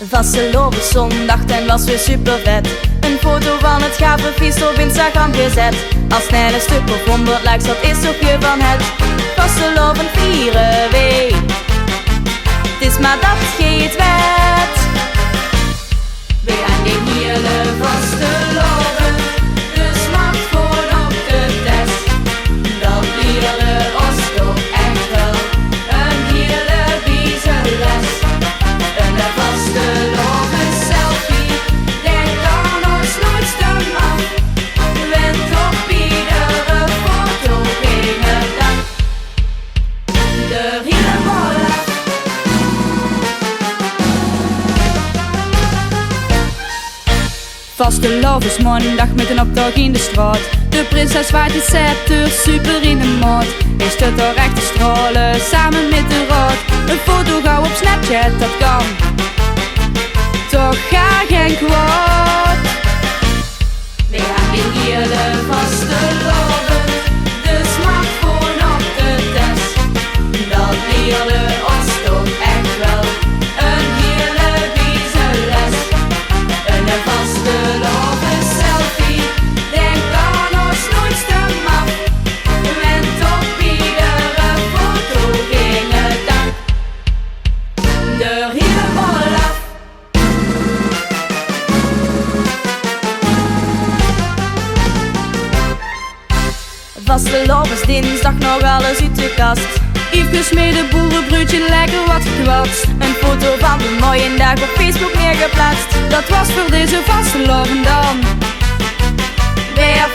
Vastelovend zondag, ten was weer super vet. Een foto van het gave feest op Instagram gezet. Al snel een stuk of 100 likes, dat is toch je van het vastelovend vieren weet. Het is maar dat geet wet. We gaan geen hele vasteloven, dus maak gewoon op de test. Dat leren ons toch echt wel een hele biezenles. Een vasteloven selfie, dat kan ons nooit stem af. Wend op iedere foto geen dag. De hele molle. Vastelovensmaandag met een optocht in de straat. De prinses waait het scepter super in de maat. Hij staat er echt te stralen samen met de raad. Een foto gauw op Snapchat, dat kan toch ga geen kwaad. We gaan geen hele vasteloven, dus maak gewoon op de test. Dat leerde ons toch echt wel een hele biezenles. Een vasteloven selfie, denk aan ons nooit stem af. Wend op iedere foto geen dag. De hele bol af. Vastelovensdinsdag nog alles uit de kast. Yves gesmeden boerenbroodje, lekker wat gekwatst. Een foto van de mooie dag op Facebook neergeplaatst. Dat was voor deze vasteloven dan. Weer